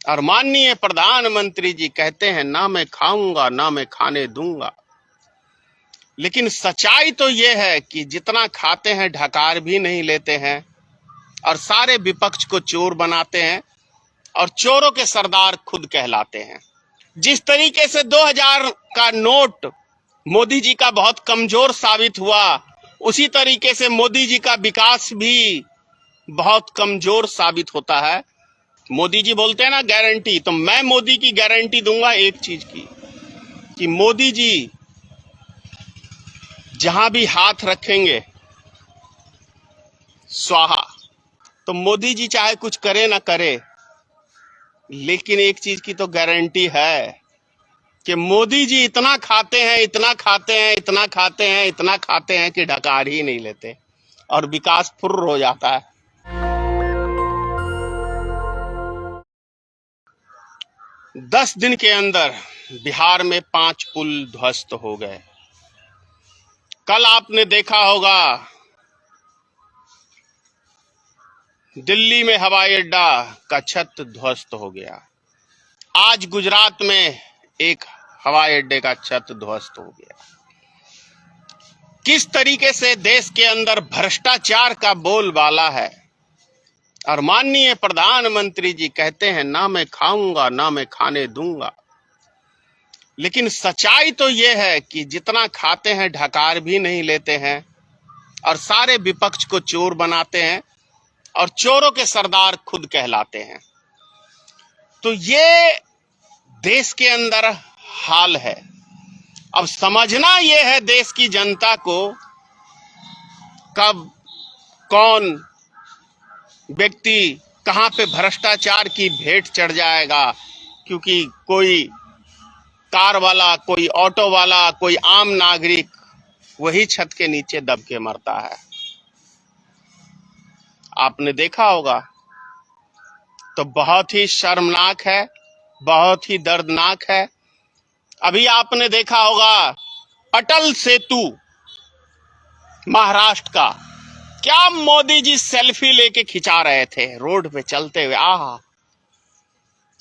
और माननीय प्रधानमंत्री जी कहते हैं ना मैं खाऊंगा ना मैं खाने दूंगा। लेकिन सच्चाई तो ये है कि जितना खाते हैं ढकार भी नहीं लेते हैं और सारे विपक्ष को चोर बनाते हैं और चोरों के सरदार खुद कहलाते हैं। जिस तरीके से 2000 का नोट मोदी जी का बहुत कमजोर साबित हुआ, उसी तरीके से मोदी जी का विकास भी बहुत कमजोर साबित होता है। मोदी जी बोलते हैं ना गारंटी, तो मैं मोदी की गारंटी दूंगा एक चीज की, कि मोदी जी जहां भी हाथ रखेंगे स्वाहा। तो मोदी जी चाहे कुछ करे ना करे, लेकिन एक चीज की तो गारंटी है कि मोदी जी इतना खाते हैं, इतना खाते हैं, इतना खाते हैं, इतना खाते हैं कि ढकार ही नहीं लेते और विकास फुर्र हो जाता है। 10 दिन के अंदर बिहार में 5 पुल ध्वस्त हो गए। कल आपने देखा होगा दिल्ली में हवाई अड्डा का छत ध्वस्त हो गया। आज गुजरात में एक हवाई अड्डे का छत ध्वस्त हो गया। किस तरीके से देश के अंदर भ्रष्टाचार का बोलबाला है और माननीय प्रधानमंत्री जी कहते हैं ना मैं खाऊंगा ना मैं खाने दूंगा। लेकिन सच्चाई तो ये है कि जितना खाते हैं ढकार भी नहीं लेते हैं और सारे विपक्ष को चोर बनाते हैं और चोरों के सरदार खुद कहलाते हैं। तो ये देश के अंदर हाल है। अब समझना यह है देश की जनता को, कब कौन व्यक्ति कहां पे भ्रष्टाचार की भेंट चढ़ जाएगा, क्योंकि कोई कार वाला, कोई ऑटो वाला, कोई आम नागरिक वही छत के नीचे दब के मरता है। आपने देखा होगा, तो बहुत ही शर्मनाक है, बहुत ही दर्दनाक है। अभी आपने देखा होगा अटल सेतु महाराष्ट्र का, क्या मोदी जी सेल्फी लेके खिंचा रहे थे रोड पे चलते हुए, आहा।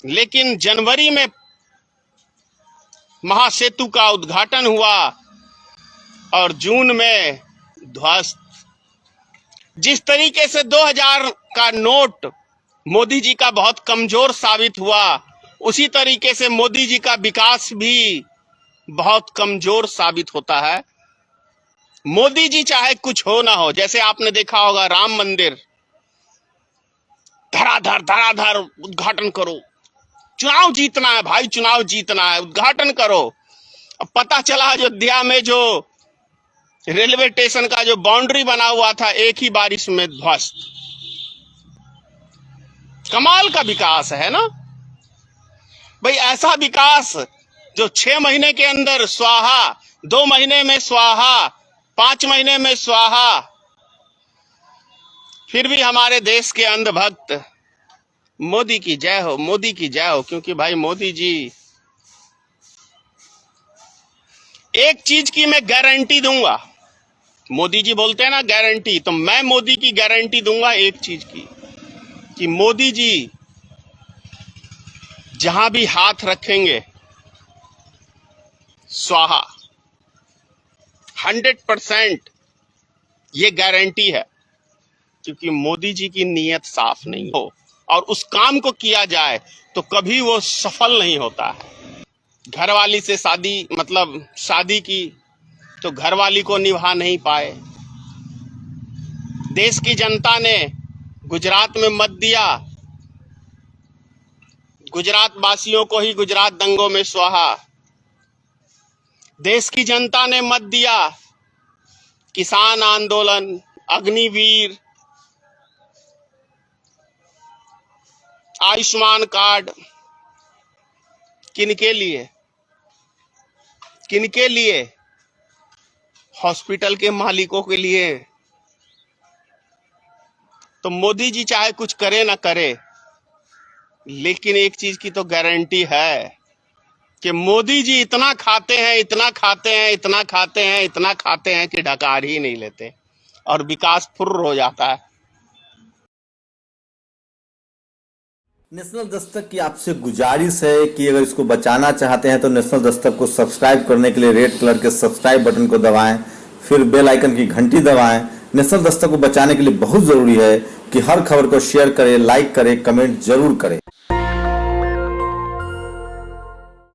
लेकिन जनवरी में महासेतु का उद्घाटन हुआ और जून में ध्वस्त। जिस तरीके से 2000 का नोट मोदी जी का बहुत कमजोर साबित हुआ, उसी तरीके से मोदी जी का विकास भी बहुत कमजोर साबित होता है। मोदी जी चाहे कुछ हो ना हो, जैसे आपने देखा होगा राम मंदिर धराधर उद्घाटन करो, चुनाव जीतना है भाई, चुनाव जीतना है, उद्घाटन करो। अब पता चला अयोध्या में जो रेलवे स्टेशन का जो बाउंड्री बना हुआ था, एक ही बारिश में ध्वस्त। कमाल का विकास है ना भाई। ऐसा विकास जो 6 महीने के अंदर स्वाहा, 2 महीने में स्वाहा, 5 महीने में स्वाहा। फिर भी हमारे देश के अंधभक्त मोदी की जय हो, मोदी की जय हो, क्योंकि भाई मोदी जी एक चीज की मैं गारंटी दूंगा। मोदी जी बोलते हैं ना गारंटी, तो मैं मोदी की गारंटी दूंगा एक चीज की, कि मोदी जी जहां भी हाथ रखेंगे स्वाहा। 100% ये गारंटी है, क्योंकि मोदी जी की नीयत साफ नहीं हो और उस काम को किया जाए तो कभी वो सफल नहीं होता है। घरवाली से शादी, मतलब शादी की तो घरवाली को निभा नहीं पाए। देश की जनता ने गुजरात में मत दिया, गुजरात वासियों को ही गुजरात दंगों में स्वाहा। देश की जनता ने मत दिया, किसान आंदोलन, अग्निवीर, आयुष्मान कार्ड, किनके लिए? किनके लिए? हॉस्पिटल के मालिकों के लिए। तो मोदी जी चाहे कुछ करे ना करे, लेकिन एक चीज की तो गारंटी है कि मोदी जी इतना खाते हैं, इतना खाते हैं, इतना खाते हैं, इतना खाते हैं कि ढकार ही नहीं लेते और विकास फुर्र हो जाता है। नेशनल दस्तक की आपसे गुजारिश है कि अगर इसको बचाना चाहते हैं तो नेशनल दस्तक को सब्सक्राइब करने के लिए रेड कलर के सब्सक्राइब बटन को दबाएं, फिर बेल आइकन की घंटी दबाएं। नेशनल दस्तक को बचाने के लिए बहुत जरूरी है कि हर खबर को शेयर करें, लाइक करें, कमेंट जरूर करें।